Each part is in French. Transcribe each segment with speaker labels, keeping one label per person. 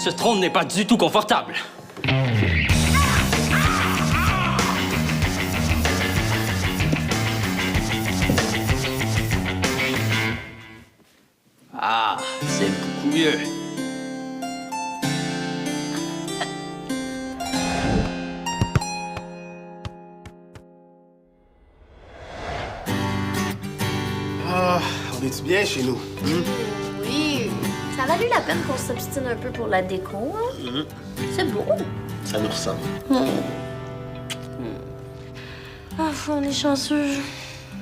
Speaker 1: Ce trône n'est pas du tout confortable. Ah, c'est beaucoup mieux.
Speaker 2: Ah, on est-tu bien chez nous?
Speaker 3: Oui, ça a valu la peine qu'on s'obstine un peu pour la déco, hein? C'est beau.
Speaker 2: Ça nous ressemble.
Speaker 3: Ah, on est chanceux.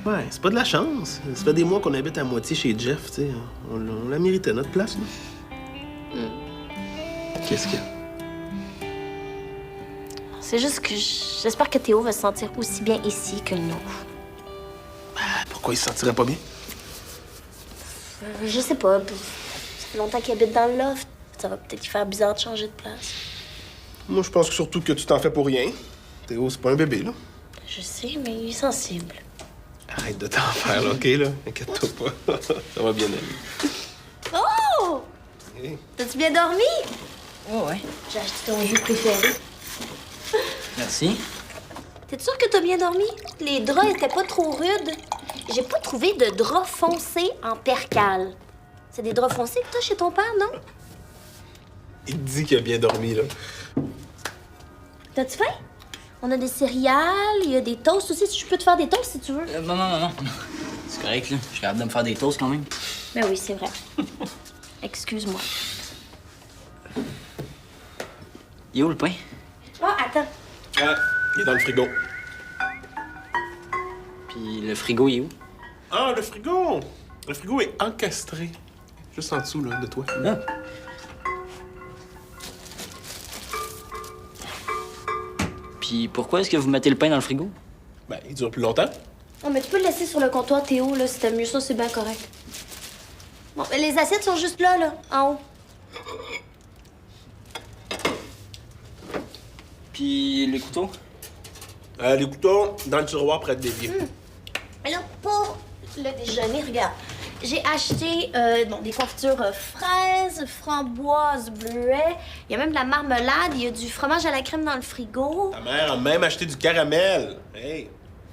Speaker 2: Ouais, c'est pas de la chance. Ça fait des mois qu'on habite à moitié chez Jeff, tu sais. On la méritait, notre place, là. Qu'est-ce qu'il y a?
Speaker 3: C'est juste que j'espère que Théo va se sentir aussi bien ici que nous.
Speaker 2: Pourquoi il se sentirait pas bien?
Speaker 3: Je sais pas. Ça fait longtemps qu'il habite dans le loft. Ça va peut-être lui faire bizarre de changer de place.
Speaker 2: Moi, je pense surtout que tu t'en fais pour rien. Théo, c'est pas un bébé, là.
Speaker 3: Je sais, mais il est sensible.
Speaker 2: Arrête de t'en faire, là, OK, là? Inquiète-toi pas. Ça va bien aller.
Speaker 3: Oh!
Speaker 2: Hey.
Speaker 3: T'as-tu bien dormi?
Speaker 1: Oh, ouais.
Speaker 3: J'ai acheté ton jus préféré.
Speaker 1: Merci.
Speaker 3: T'es sûr que t'as bien dormi? Les draps étaient pas trop rudes. J'ai pas trouvé de draps foncés en percale. C'est des draps foncés que t'as chez ton père, non?
Speaker 2: Il te dit qu'il a bien dormi, là.
Speaker 3: T'as-tu faim? On a des céréales, il y a des toasts aussi. Je peux te faire des toasts si tu veux.
Speaker 1: Maman. C'est correct, là. Je suis capable de me faire des toasts quand même.
Speaker 3: Ben oui, c'est vrai. Excuse-moi.
Speaker 1: Il est où le pain?
Speaker 3: Ah, attends.
Speaker 2: Ah, il est dans le frigo.
Speaker 1: Puis le frigo, il est où?
Speaker 2: Ah, le frigo! Le frigo est encastré. Juste en dessous, là, de toi.
Speaker 1: Ah. Puis pourquoi est-ce que vous mettez le pain dans le frigo?
Speaker 2: Ben, il dure plus longtemps.
Speaker 3: Non, mais tu peux le laisser sur le comptoir, Théo, là, si t'aimes mieux ça, c'est bien correct. Bon, mais les assiettes sont juste là, en haut.
Speaker 1: Puis les couteaux?
Speaker 2: Les couteaux dans le tiroir près de l'évier.
Speaker 3: Mais là, pour le déjeuner, regarde. J'ai acheté des confitures fraises, framboises, bleuets. Il y a même de la marmelade. Il y a du fromage à la crème dans le frigo.
Speaker 2: Ta mère a même acheté du caramel. Hey!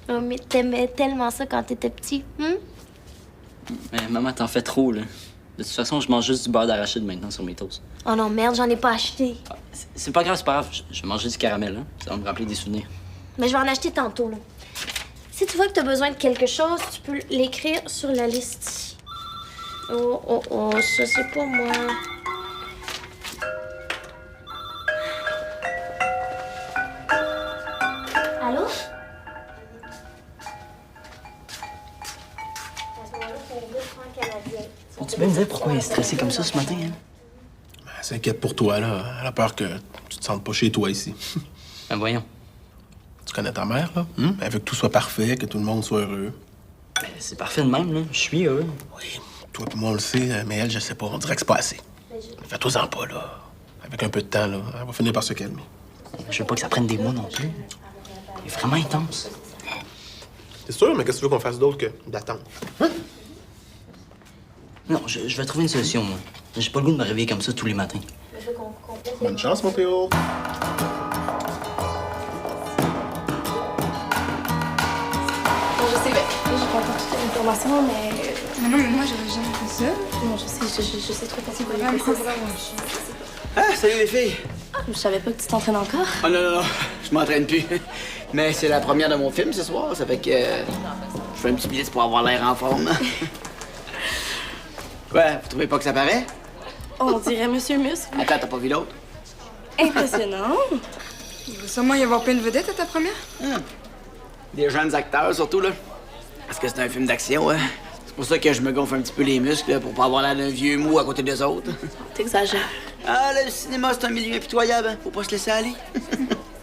Speaker 3: Oh, mais t'aimais tellement ça quand t'étais petit,
Speaker 1: Mais maman, t'en fais trop, là. De toute façon, je mange juste du beurre d'arachide maintenant sur mes toasts.
Speaker 3: Oh non, merde, j'en ai pas acheté.
Speaker 1: C'est pas grave, c'est pas grave. Je mange juste du caramel, hein. Ça va me rappeler des souvenirs.
Speaker 3: Mais je vais en acheter tantôt, là. Si tu vois que t'as besoin de quelque chose, tu peux l'écrire sur la liste. Oh, ça c'est pas moi. Allô?
Speaker 1: Tu peux me dire pourquoi il est stressé comme ça ce matin, hein?
Speaker 2: Ben, elle s'inquiète pour toi, là. Elle a peur que tu te sentes pas chez toi ici.
Speaker 1: Ben voyons.
Speaker 2: Tu connais ta mère, là? Elle veut que tout soit parfait, que tout le monde soit heureux.
Speaker 1: Ben, c'est parfait de même, là. Je suis heureux.
Speaker 2: Oui, toi et moi, on le sait, mais elle, je sais pas. On dirait que c'est pas assez. Fais-toi-en pas, là. Avec un peu de temps, là, elle va finir par se calmer.
Speaker 1: Je veux pas que ça prenne des mois non plus. Il est vraiment intense.
Speaker 2: C'est sûr, mais qu'est-ce que tu veux qu'on fasse d'autre que d'attendre?
Speaker 1: Non, je vais trouver une solution, moi. J'ai pas le goût de me réveiller comme ça tous les matins.
Speaker 2: Bonne chance, mon Théo.
Speaker 4: Je sais, j'ai pas encore toute l'information, mais...
Speaker 5: Mais non, mais moi, j'aurais jamais fait ça.
Speaker 4: Non, je sais trop
Speaker 5: C'est
Speaker 4: pas
Speaker 5: vraiment
Speaker 4: quoi
Speaker 5: grave.
Speaker 6: Ah, salut les filles!
Speaker 4: Je savais pas que tu t'entraînes encore.
Speaker 6: Oh non, je m'entraîne plus. Mais c'est la première de mon film ce soir, ça fait que je fais un petit billet pour avoir l'air en forme. Quoi, vous trouvez pas que ça paraît?
Speaker 4: On dirait Monsieur Muscle.
Speaker 6: Attends, t'as pas vu l'autre?
Speaker 4: Impressionnant.
Speaker 5: Il va sûrement y avoir plein de vedettes à ta première.
Speaker 6: Des jeunes acteurs surtout, là. Parce que c'est un film d'action, hein. C'est pour ça que je me gonfle un petit peu les muscles, là, pour pas avoir l'air d'un vieux mou à côté des autres.
Speaker 4: T'exagères.
Speaker 6: Ah, le cinéma, c'est un milieu impitoyable, hein. Faut pas se laisser aller.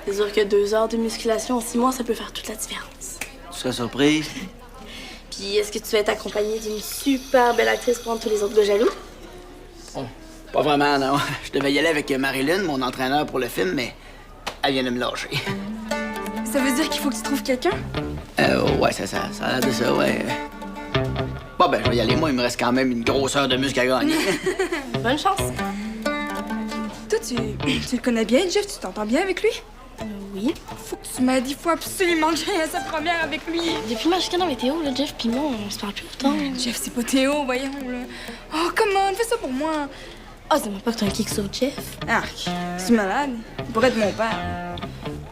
Speaker 4: C'est sûr que 2 heures de musculation en 6 mois, ça peut faire toute la différence.
Speaker 6: Tu serais surprise?
Speaker 4: Puis, est-ce que tu vas être accompagnée d'une super belle actrice pour rendre tous les autres gars jaloux?
Speaker 6: Oh, pas vraiment, non. Je devais y aller avec Marilyn, mon entraîneur pour le film, mais elle vient de me lâcher.
Speaker 5: Ça veut dire qu'il faut que tu trouves quelqu'un?
Speaker 6: Ouais, ça a l'air de ça, ouais. Bon, ben, je vais y aller. Moi, il me reste quand même une grosse heure de muscle à gagner.
Speaker 4: Bonne chance.
Speaker 5: Toi, toi, tu le connais bien, Jeff? Tu t'entends bien avec lui?
Speaker 4: Oui.
Speaker 5: Faut que tu m'as dit, faut absolument que j'aille à sa première avec lui.
Speaker 4: Depuis ma chicane avec Théo, là, Jeff pis moi, on se parle plus autant.
Speaker 5: Jeff, c'est pas Théo, voyons, là. Oh, comment, fais ça pour moi.
Speaker 4: Ah, oh, dis-moi pas que t'as un kick sur Jeff.
Speaker 5: Arc, c'est malade. Il pourrait être mon père.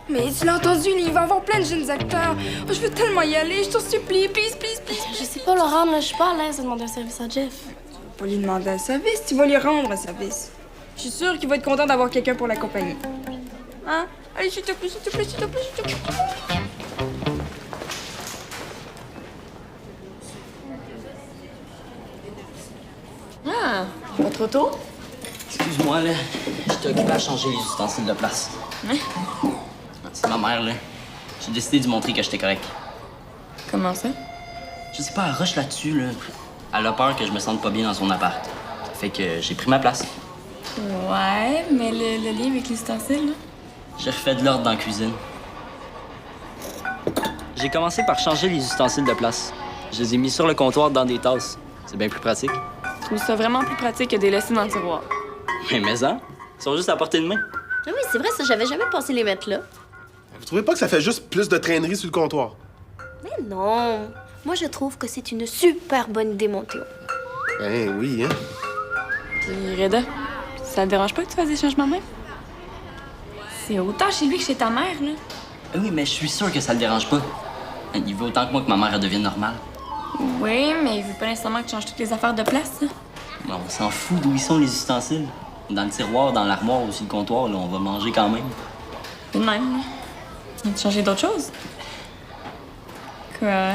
Speaker 5: Mais tu l'as entendu, il va y avoir plein de jeunes acteurs. Oh, je veux tellement y aller, je t'en supplie, please, please, please.
Speaker 4: Je sais pas, Laurent, là, je suis pas à l'aise de demander un service à Jeff.
Speaker 5: Tu vas pas lui demander un service, tu vas lui rendre un service. Je suis sûre qu'il va être content d'avoir quelqu'un pour l'accompagner. Hein? Allez, s'il te plaît, s'il te plaît, s'il te plaît, s'il te plaît.
Speaker 4: Ah, pas trop tôt?
Speaker 1: Excuse-moi, là. J'étais occupé à changer les ustensiles de place.
Speaker 5: Hein?
Speaker 1: C'est ma mère, là. J'ai décidé de lui montrer que j'étais correct.
Speaker 5: Comment ça?
Speaker 1: Je sais pas, elle rush là-dessus, là. Elle a peur que je me sente pas bien dans son appart. Ça fait que j'ai pris ma place.
Speaker 5: Ouais, mais le lit avec les ustensiles, là?
Speaker 1: J'ai refait de l'ordre dans la cuisine. J'ai commencé par changer les ustensiles de place. Je les ai mis sur le comptoir dans des tasses. C'est bien plus pratique.
Speaker 7: Je trouve ça vraiment plus pratique que de les laisser dans le tiroir.
Speaker 1: Mais hein? Ils sont juste à portée de main.
Speaker 3: Ah oui, c'est vrai, ça, j'avais jamais pensé les mettre là.
Speaker 2: Vous trouvez pas que ça fait juste plus de traînerie sur le comptoir?
Speaker 3: Mais non. Moi, je trouve que c'est une super bonne idée, mon Théo.
Speaker 2: Ben oui, hein.
Speaker 7: Puis Reda, ça te dérange pas que tu fasses des changements de même? C'est autant chez lui que chez ta mère, là.
Speaker 1: Oui, mais je suis sûr que ça le dérange pas. Il veut autant que moi que ma mère elle devienne normale.
Speaker 7: Oui, mais il veut pas nécessairement que tu changes toutes les affaires de place, là.
Speaker 1: Bon, on s'en fout d'où ils sont les ustensiles. Dans le tiroir, dans l'armoire ou sur le comptoir, là, on va manger quand même.
Speaker 7: De même, là. As-tu changé d'autres choses? Quoi?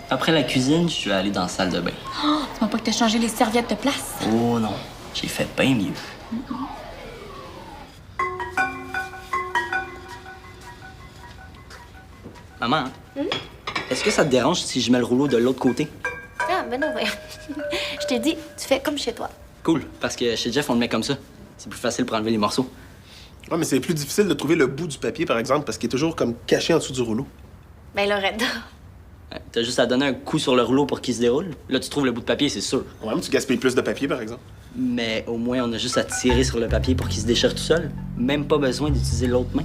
Speaker 1: Après la cuisine, je suis allé dans la salle de bain.
Speaker 7: Dis-moi pas que t'as changé les serviettes de place.
Speaker 1: Oh non, j'ai fait bien mieux. Maman, est-ce que ça te dérange si je mets le rouleau de l'autre côté?
Speaker 3: Ah, ben non, ouais. Je t'ai dit, tu fais comme chez toi.
Speaker 1: Cool, parce que chez Jeff, on le met comme ça. C'est plus facile pour enlever les morceaux.
Speaker 2: Ouais, mais c'est plus difficile de trouver le bout du papier, par exemple, parce qu'il est toujours comme caché en dessous du rouleau.
Speaker 3: Ben, Loretta.
Speaker 1: T'as juste à donner un coup sur le rouleau pour qu'il se déroule. Là, tu trouves le bout de papier, c'est sûr.
Speaker 2: Ouais, mais tu gaspilles plus de papier, par exemple.
Speaker 1: Mais au moins, on a juste à tirer sur le papier pour qu'il se déchire tout seul. Même pas besoin d'utiliser l'autre main.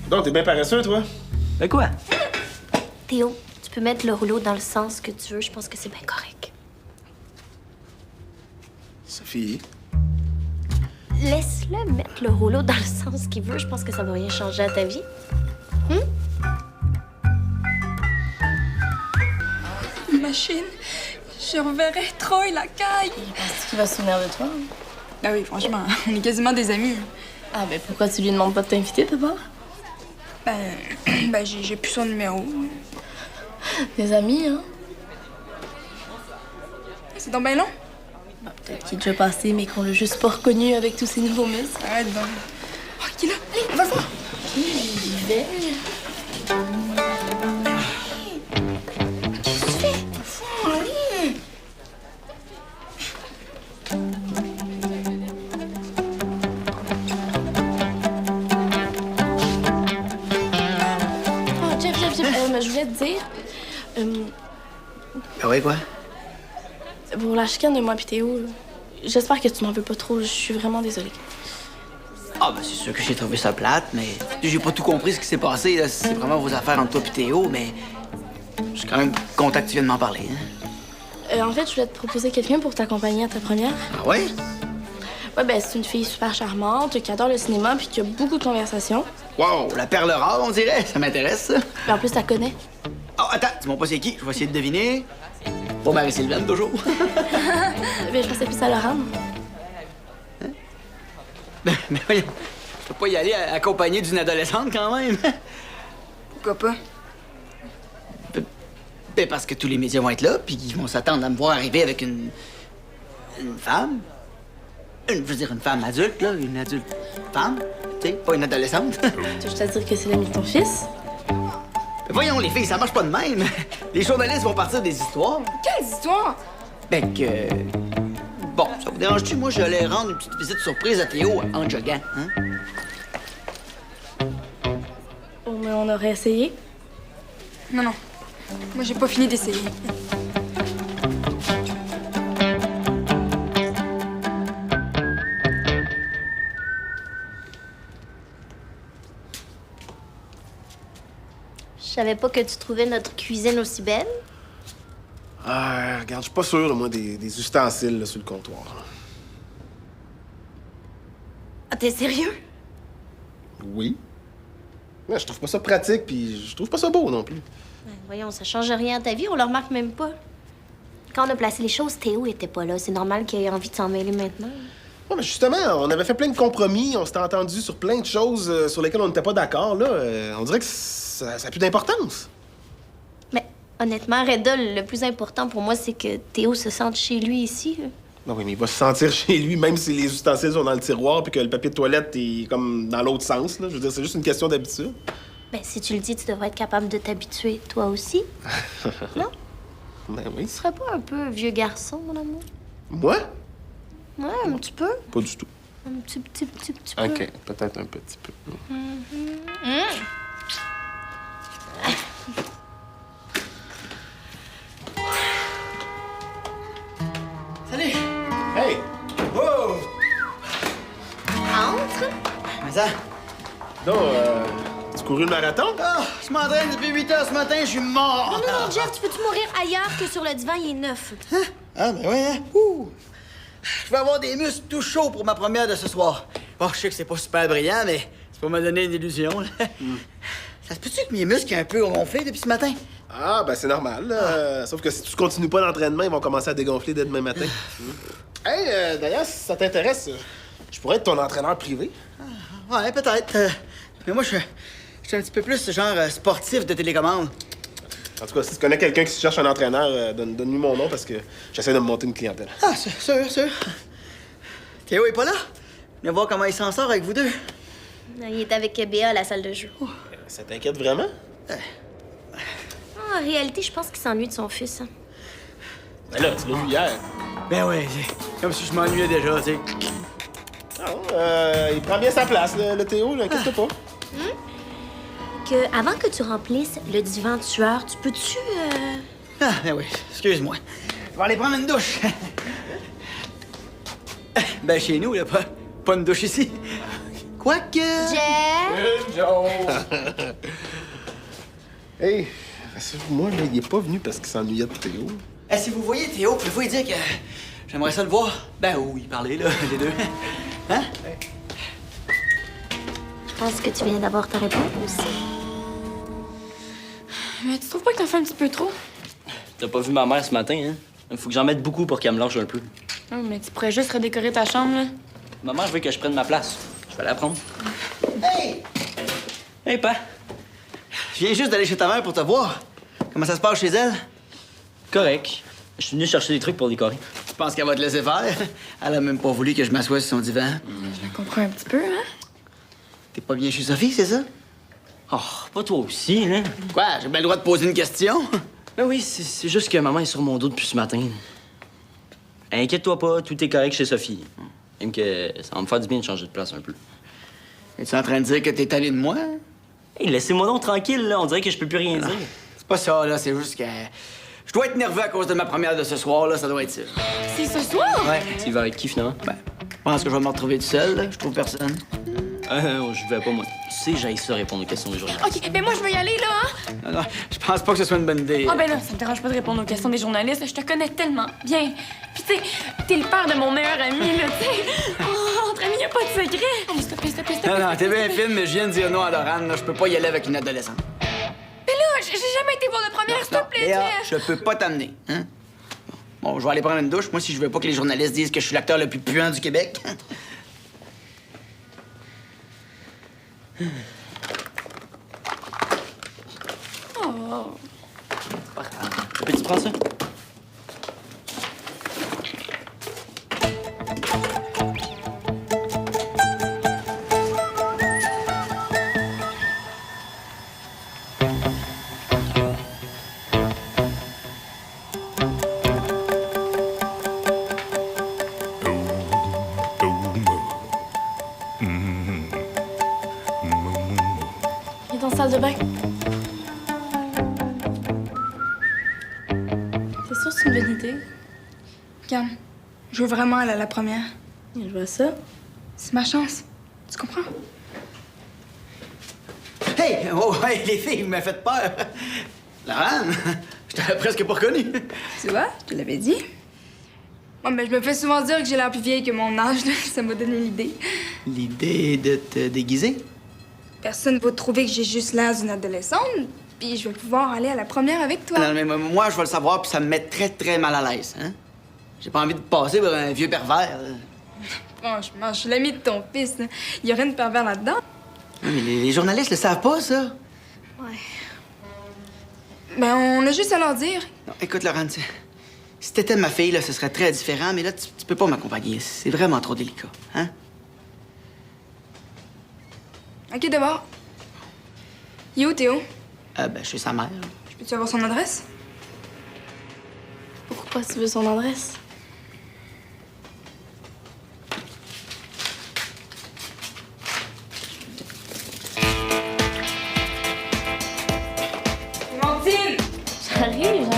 Speaker 2: Donc, t'es bien paresseux, toi?
Speaker 1: Ben quoi?
Speaker 3: Théo, tu peux mettre le rouleau dans le sens que tu veux. Je pense que c'est bien correct.
Speaker 2: Sophie.
Speaker 3: Laisse-le mettre le rouleau dans le sens qu'il veut. Je pense que ça va rien changer à ta vie.
Speaker 5: Machine, je reverrai Troy la caille.
Speaker 4: Est-ce qu'il va se souvenir de toi?
Speaker 5: Ah oui, franchement, on est quasiment des amis.
Speaker 4: Ah, ben pourquoi tu lui demandes pas de t'inviter d'abord?
Speaker 5: Ben j'ai plus son numéro.
Speaker 4: Des amis, hein?
Speaker 5: C'est donc bien long?
Speaker 4: Ah, peut-être qu'il est déjà passé, mais qu'on l'a juste pas reconnu avec tous ses nouveaux muscles.
Speaker 5: Arrête donc. Oh, qui est là? Allez, on va le voir.
Speaker 4: J'y vais. Je voulais te dire,
Speaker 6: Ah ouais, quoi?
Speaker 4: pour la chicane de moi et Théo, j'espère que tu m'en veux pas trop. Je suis vraiment désolée.
Speaker 6: Ah, ben c'est sûr que j'ai trouvé ça plate, mais j'ai pas tout compris ce qui s'est passé. Là. C'est vraiment vos affaires entre toi et Théo, mais je suis quand même content que tu viennes m'en parler. Hein?
Speaker 4: En fait, je voulais te proposer quelqu'un pour t'accompagner à ta première.
Speaker 6: Ah ouais?
Speaker 4: Ouais, ben c'est une fille super charmante, qui adore le cinéma puis qui a beaucoup de conversations.
Speaker 6: Wow, la perle rare, on dirait. Ça m'intéresse, ça.
Speaker 4: Puis en plus, t'as connais.
Speaker 6: Oh, attends, dis-moi pas c'est qui. Je vais essayer de deviner. Bon, Marie-Sylvaine, toujours.
Speaker 4: Ben, je pensais plus à Laurent.
Speaker 6: Mais voyons, je peux pas y aller accompagné d'une adolescente, quand même.
Speaker 5: Pourquoi pas?
Speaker 6: Ben, parce que tous les médias vont être là, puis ils vont s'attendre à me voir arriver avec une femme. Je veux dire, une femme adulte, là. Une adulte femme. Tu sais, pas une adolescente.
Speaker 4: Tu veux juste à dire que c'est l'ami de ton fils?
Speaker 6: Ben, voyons, les filles, ça marche pas de même. Les journalistes vont partir des histoires.
Speaker 5: Quelle histoire?
Speaker 6: Ben que... Bon, ça vous dérange-tu? Moi, je vais rendre une petite visite surprise à Théo en joguant, hein?
Speaker 4: Oh, mais on aurait essayé.
Speaker 5: Non, non. Moi, j'ai pas fini d'essayer.
Speaker 3: savais pas que tu trouvais notre cuisine aussi belle.
Speaker 2: Ah, regarde, je suis pas sûr, là, moi, des ustensiles là, sur le comptoir.
Speaker 3: Ah, t'es sérieux?
Speaker 2: Oui. Ouais, je trouve pas ça pratique, puis je trouve pas ça beau non plus.
Speaker 3: Ouais, voyons, ça change rien à ta vie, on le remarque même pas. Quand on a placé les choses, Théo était pas là. C'est normal qu'il ait envie de s'en mêler maintenant.
Speaker 2: Ouais, mais justement, on avait fait plein de compromis, on s'était entendu sur plein de choses sur lesquelles on n'était pas d'accord. Là, on dirait que ça a plus d'importance.
Speaker 3: Mais honnêtement, Reda, le plus important pour moi, c'est que Théo se sente chez lui ici.
Speaker 2: Non, oui, mais il va se sentir chez lui, même si les ustensiles sont dans le tiroir puis que le papier de toilette est comme dans l'autre sens. Là. Je veux dire, c'est juste une question d'habitude.
Speaker 3: Ben, si tu le dis, tu devrais être capable de t'habituer, toi aussi. Non?
Speaker 2: Ben oui.
Speaker 3: Tu serais pas un peu vieux garçon, mon amour?
Speaker 2: Moi?
Speaker 3: Ouais, un petit peu.
Speaker 2: Pas du tout.
Speaker 3: Un petit peu.
Speaker 2: OK, peut-être un petit peu.
Speaker 6: Salut!
Speaker 2: Hey!
Speaker 6: Oh!
Speaker 3: Entre.
Speaker 6: Mais ça?
Speaker 2: Donc, tu couru le marathon?
Speaker 6: Ah, je m'entraîne depuis 8 heures ce matin, je suis mort!
Speaker 3: Non, non, non, Jeff, tu peux-tu mourir ailleurs que sur le divan, il est neuf?
Speaker 6: Ah, ben ouais, hein? Ouh! Je vais avoir des muscles tout chauds pour ma première de ce soir. Bon, je sais que c'est pas super brillant, mais c'est pour me donner une illusion, là. Ça se peut-tu que mes muscles aient un peu gonflé depuis ce matin?
Speaker 2: Ah, ben c'est normal. Là. Sauf que si tu continues pas l'entraînement, ils vont commencer à dégonfler dès demain matin. Hey, d'ailleurs, si ça t'intéresse, je pourrais être ton entraîneur privé.
Speaker 6: Ouais, peut-être. Mais moi, je suis un petit peu plus ce genre sportif de télécommande.
Speaker 2: En tout cas, si tu connais quelqu'un qui cherche un entraîneur, donne-lui mon nom parce que j'essaie de me monter une clientèle.
Speaker 6: Ah, sûr. Théo est pas là? Viens voir comment il s'en sort avec vous deux.
Speaker 3: Il est avec Béa à la salle de jeu.
Speaker 2: Ça t'inquiète vraiment?
Speaker 3: En réalité, je pense qu'il s'ennuie de son fils. Hein.
Speaker 2: Ben là, tu l'as vu hier.
Speaker 6: Ben ouais, c'est comme si je m'ennuyais déjà, tu sais.
Speaker 2: Ah, il prend bien sa place, le Théo, là, inquiète-toi pas.
Speaker 3: Avant que tu remplisses le divan tueur, tu peux-tu...
Speaker 6: Ah, ben oui, excuse-moi. Je vais aller prendre une douche. Ben, chez nous, là, pas une douche ici. Quoique...
Speaker 3: Jeff?
Speaker 2: Hey, rassure-moi, là, il est pas venu parce qu'il s'ennuyait de Théo.
Speaker 6: Si vous voyez Théo, pouvez-vous lui dire que j'aimerais ça le voir? Ben oui, parler, là, les deux. Hein?
Speaker 3: Je pense que tu viens d'avoir ta réponse.
Speaker 7: Mais tu trouves pas que t'en fais un petit peu trop?
Speaker 1: T'as pas vu ma mère ce matin, hein? Il faut que j'en mette beaucoup pour qu'elle me lâche un peu.
Speaker 7: Mais tu pourrais juste redécorer ta chambre, là.
Speaker 1: Maman veut que je prenne ma place. Je vais la prendre.
Speaker 6: Hey!
Speaker 1: Hey, pa.
Speaker 6: Je viens juste d'aller chez ta mère pour te voir. Comment ça se passe chez elle?
Speaker 1: Correct. Je suis venu chercher des trucs pour décorer.
Speaker 6: Tu penses qu'elle va te laisser faire? Elle a même pas voulu que je m'assoie sur son divan.
Speaker 7: Je la comprends un petit peu, hein?
Speaker 6: T'es pas bien chez Sophie, c'est ça?
Speaker 1: Oh, pas toi aussi, hein?
Speaker 6: Quoi? J'ai bien le droit de poser une question?
Speaker 1: Ben oui, c'est juste que maman est sur mon dos depuis ce matin. Inquiète-toi pas, tout est correct chez Sophie. Même que ça va me faire du bien de changer de place un peu.
Speaker 6: Es-tu en train de dire que t'es allé de moi?
Speaker 1: Hey, laissez-moi donc tranquille, là. On dirait que je peux plus rien dire.
Speaker 6: C'est pas ça, là. C'est juste que... Je dois être nerveux à cause de ma première de ce soir, là. Ça doit être ça.
Speaker 7: C'est ce soir?
Speaker 6: Ouais.
Speaker 1: Tu vas avec qui, finalement?
Speaker 6: Ben, je pense que je vais me retrouver tout seul, là. Je trouve personne.
Speaker 1: Je vais pas, moi. Tu sais, j'aille ça répondre aux questions des journalistes.
Speaker 7: OK, mais moi, je veux y aller, là, hein?
Speaker 6: Non, je pense pas que ce soit une bonne idée.
Speaker 7: Ah, ben là, ça me dérange pas de répondre aux questions des journalistes. Je te connais tellement bien. Puis, tu sais, t'es le père de mon meilleur ami, là, tu sais. Oh, entre amis, y a pas de secret. Allez, s'il te plaît, s'il te plaît, s'il te plaît.
Speaker 6: Non, t'es bien fine, mais je viens de dire non à Laurent, là. Je peux pas y aller avec une adolescente.
Speaker 7: Mais là, j'ai jamais été voir de première, s'il te plaît,
Speaker 6: Léa,
Speaker 7: Jeff.
Speaker 6: je peux pas t'amener, hein? Bon, je vais aller prendre une douche, moi, si je veux pas que les journalistes disent que je suis l'acteur le plus puant du Québec.
Speaker 7: Oh.
Speaker 1: Peux-tu prendre ça?
Speaker 7: Viens dans la salle de bain. C'est sûr que c'est une bonne idée.
Speaker 5: Regarde, je veux vraiment aller à la première.
Speaker 7: Je vois ça.
Speaker 5: C'est ma chance. Tu comprends?
Speaker 6: Hey! Hey! Oh, hey, les filles, vous m'avez fait peur. Laurent, je t'avais presque pas reconnu.
Speaker 5: Tu vois, je te l'avais dit. Moi, ben, je me fais souvent dire que j'ai l'air plus vieille que mon âge, là. Ça m'a donné l'idée.
Speaker 6: L'idée de te déguiser?
Speaker 5: Personne va trouver que j'ai juste l'air d'une adolescente, puis je vais pouvoir aller à la première avec toi.
Speaker 6: Non, mais moi, je vais le savoir, puis ça me met très, très mal à l'aise, hein? J'ai pas envie de passer pour un vieux pervers, là.
Speaker 5: Franchement, je suis l'ami de ton fils, là. Il y aurait une pervers là-dedans.
Speaker 6: Non, mais les journalistes le savent pas, ça.
Speaker 3: Ouais.
Speaker 5: Ben, on a juste à leur dire.
Speaker 6: Non, écoute, Laurent, si t'étais ma fille, là, ce serait très différent, mais là, tu peux pas m'accompagner. C'est vraiment trop délicat, hein?
Speaker 5: OK, d'abord. Il est où, Théo?
Speaker 6: Ben, chez sa mère.
Speaker 5: Je peux-tu avoir son adresse?
Speaker 4: Pourquoi tu veux son adresse?
Speaker 5: Clémentine!
Speaker 4: J'arrive.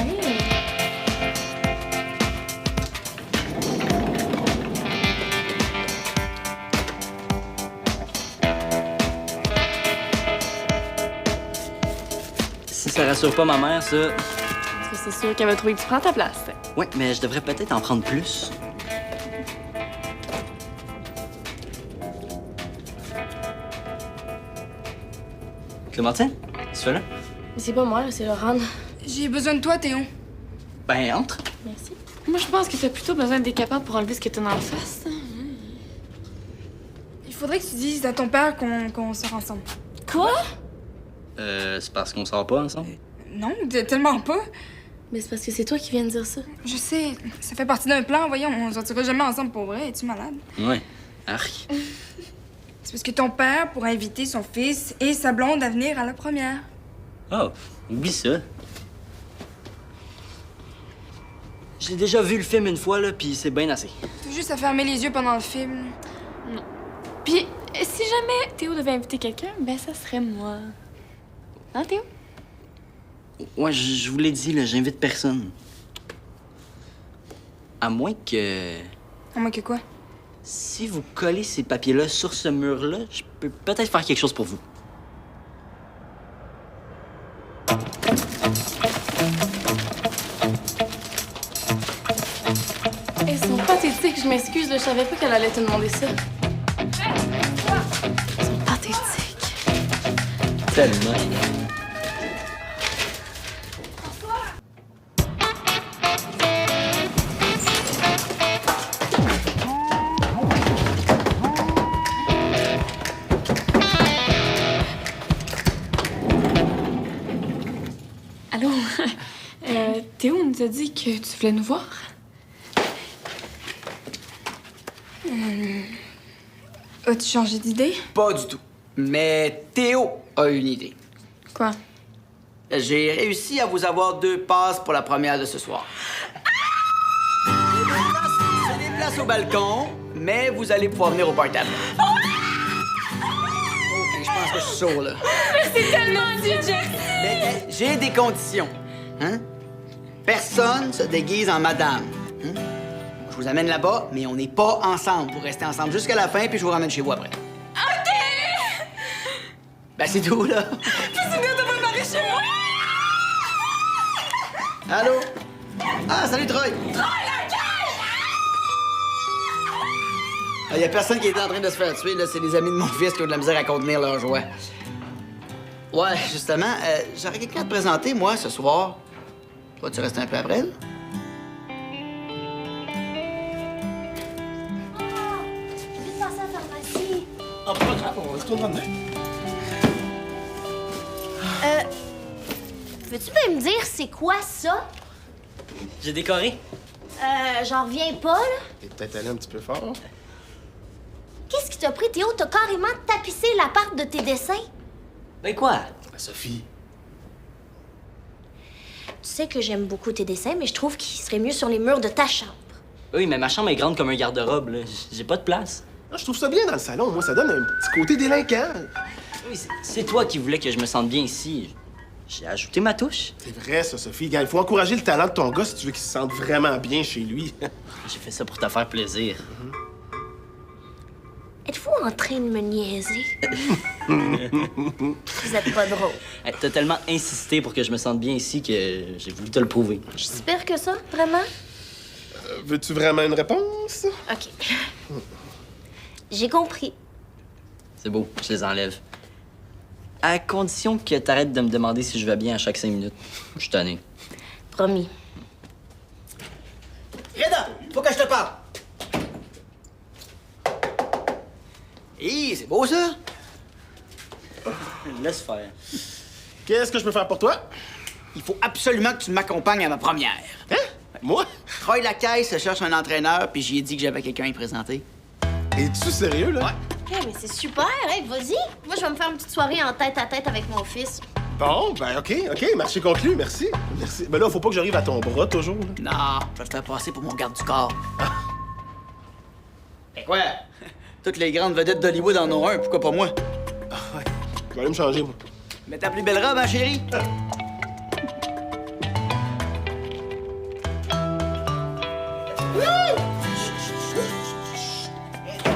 Speaker 1: Si ça rassure pas ma mère, ça...
Speaker 7: Parce que c'est sûr qu'elle va trouver que tu prends ta place.
Speaker 1: Ouais, mais je devrais peut-être en prendre plus. Clémentine, tu fais là?
Speaker 4: Mais c'est pas moi, c'est Laurent.
Speaker 5: J'ai besoin de toi, Théo.
Speaker 1: Ben, entre.
Speaker 4: Merci.
Speaker 7: Moi, je pense que t'as plutôt besoin de décapable pour enlever ce que t'as dans le face.
Speaker 5: Il faudrait que tu dises à ton père qu'on sort ensemble.
Speaker 4: Quoi?
Speaker 1: C'est parce qu'on sort pas ensemble?
Speaker 5: Non, tellement pas.
Speaker 4: Mais c'est parce que c'est toi qui viens de dire ça.
Speaker 5: Je sais, ça fait partie d'un plan, voyons, on sortira jamais ensemble pour vrai. Es-tu malade?
Speaker 1: Ouais. Arc.
Speaker 5: C'est parce que ton père pourra inviter son fils et sa blonde à venir à la première.
Speaker 1: Oh, oublie ça. J'ai déjà vu le film une fois, là, puis c'est bien assez.
Speaker 5: T'as juste à fermer les yeux pendant le film.
Speaker 7: Puis, si jamais Théo devait inviter quelqu'un, ben ça serait moi. Hein, Théo?
Speaker 1: Ouais, je vous l'ai dit, là, j'invite personne. À moins que...
Speaker 5: À moins que quoi?
Speaker 1: Si vous collez ces papiers-là sur ce mur-là, je peux peut-être faire quelque chose pour vous.
Speaker 4: Elles sont pathétiques, je m'excuse, là, je savais pas qu'elle allait te demander ça. Elles sont pathétiques.
Speaker 1: Tellement.
Speaker 7: Allô? Théo nous a dit que tu voulais nous voir.
Speaker 5: As-tu changé d'idée?
Speaker 6: Pas du tout. Mais Théo a une idée.
Speaker 5: Quoi?
Speaker 6: J'ai réussi à vous avoir 2 passes pour la première de ce soir. C'est des places au balcon, mais vous allez pouvoir venir au party après. OK, je pense que je suis sourd, là.
Speaker 7: C'est tellement du Jack!
Speaker 6: Mais j'ai des conditions. Hein? Personne se déguise en madame. Hein? Je vous amène là-bas, mais on n'est pas ensemble. Vous restez ensemble jusqu'à la fin, puis je vous ramène chez vous après.
Speaker 7: OK!
Speaker 6: Ben, c'est tout, là.
Speaker 7: C'est bien de me marier chez moi!
Speaker 6: Allô? Ah, salut, Troy! Il y a personne qui est en train de se faire tuer, là. C'est les amis de mon fils qui ont de la misère à contenir leur joie. Ouais, justement, j'aurais quelqu'un à te présenter, moi, ce soir. Toi, tu restes un peu après, là?
Speaker 3: Vite passer à la pharmacie.
Speaker 2: Ah, pas grave, on se tourne dedans.
Speaker 3: Veux-tu bien me dire c'est quoi ça?
Speaker 1: J'ai décoré.
Speaker 3: J'en reviens pas, là.
Speaker 2: T'es peut-être allé un petit peu fort.
Speaker 3: Qu'est-ce qui t'a pris, Théo? T'as carrément tapissé l'appart de tes dessins.
Speaker 1: Ben quoi?
Speaker 2: Ah, Sophie.
Speaker 3: Tu sais que j'aime beaucoup tes dessins, mais je trouve qu'ils seraient mieux sur les murs de ta chambre.
Speaker 1: Oui, mais ma chambre est grande comme un garde-robe, là. J'ai pas de place.
Speaker 2: Ah, je trouve ça bien dans le salon. Moi, ça donne un petit côté délinquant.
Speaker 1: Oui, c'est toi qui voulais que je me sente bien ici. J'ai ajouté ma touche.
Speaker 2: C'est vrai, ça, Sophie. Gars, il faut encourager le talent de ton gars si tu veux qu'il se sente vraiment bien chez lui.
Speaker 1: J'ai fait ça pour te faire plaisir.
Speaker 3: Êtes-vous en train de me niaiser? Vous êtes pas drôle.
Speaker 1: Hey, t'as tellement insisté pour que je me sente bien ici que j'ai voulu te le prouver.
Speaker 3: Je suis si pire que ça, vraiment?
Speaker 2: Veux-tu vraiment une réponse?
Speaker 3: OK. J'ai compris.
Speaker 1: C'est beau, je les enlève. À condition que t'arrêtes de me demander si je vais bien à chaque 5 minutes. Je suis tanné.
Speaker 3: Promis.
Speaker 6: Reda, faut que je te parle. Hé, c'est beau ça?
Speaker 1: Laisse faire.
Speaker 2: Qu'est-ce que je peux faire pour toi?
Speaker 6: Il faut absolument que tu m'accompagnes à ma première.
Speaker 2: Hein? Moi?
Speaker 6: Troy Lacaisse cherche un entraîneur, puis j'y ai dit que j'avais quelqu'un à y présenter.
Speaker 2: Es-tu sérieux, là?
Speaker 6: Ouais.
Speaker 3: mais c'est super, hey, vas-y. Moi, je vais me faire une petite soirée en tête-à-tête avec mon fils.
Speaker 2: Bon, ben OK, marché conclu, merci. Merci. Ben là, faut pas que j'arrive à ton bras, toujours. Là.
Speaker 6: Non, je vais te faire passer pour mon garde du corps. Et quoi? Toutes les grandes vedettes d'Hollywood en ont un, pourquoi pas moi?
Speaker 2: Ouais. Je vais aller me changer, moi.
Speaker 6: Mets ta plus belle robe, hein, chérie?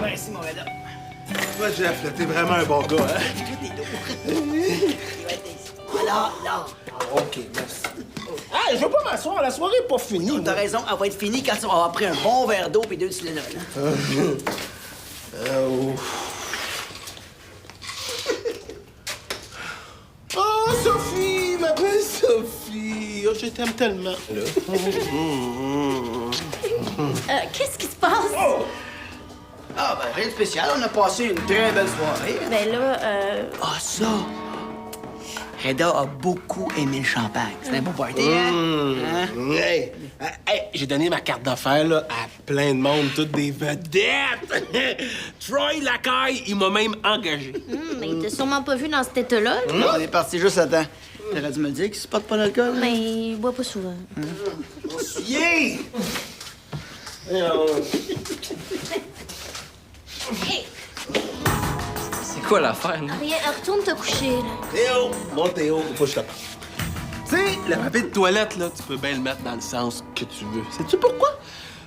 Speaker 6: Merci, mon Reda.
Speaker 2: Toi, Jeff, t'es vraiment un bon gars, hein?
Speaker 6: Voilà, là.
Speaker 2: OK, merci. Ah, je veux pas m'asseoir, la soirée est pas finie.
Speaker 6: T'as raison, elle va être finie quand tu vas avoir pris un bon verre d'eau et 2 Tylenol.
Speaker 2: Oh, Sophie, ma belle Sophie. Oh, je t'aime tellement.
Speaker 3: Qu'est-ce qui se passe?
Speaker 6: Ah, ben rien de spécial, on a passé une très belle soirée.
Speaker 3: Ben là,
Speaker 6: Ah, ça! Reda a beaucoup aimé le champagne. C'était un beau party, hein?
Speaker 2: Hey, j'ai donné ma carte d'affaires là, à plein de monde, toutes des vedettes. Troy Lacaille, il m'a même engagé.
Speaker 3: mais il t'a sûrement pas vu dans cet état-là. là.
Speaker 6: On est parti juste à temps. T'aurais dû me le dire qu'il se porte pas d'alcool?
Speaker 3: Mais il boit pas souvent.
Speaker 6: Yeah!
Speaker 3: Hey,
Speaker 1: C'est quoi l'affaire, là?
Speaker 3: rien, retourne te coucher, là.
Speaker 2: Théo, mon Théo, faut que je te parle. Tu sais, le papier de toilette, là, tu peux bien le mettre dans le sens que tu veux. Sais-tu pourquoi?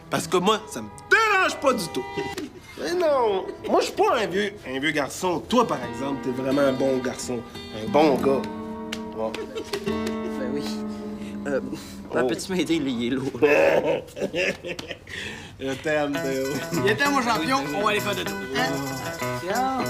Speaker 2: Parce que moi, ça me dérange pas du tout. Mais non, moi, je suis pas un vieux garçon. Toi, par exemple, t'es vraiment un bon garçon. Un bon gars. Bon.
Speaker 1: Ben oui. Peux-tu m'aider, là, il est lourd?
Speaker 2: Je t'aime, Théo.
Speaker 6: Il était mon champion, on va aller faire de dos. Hein? Tiens.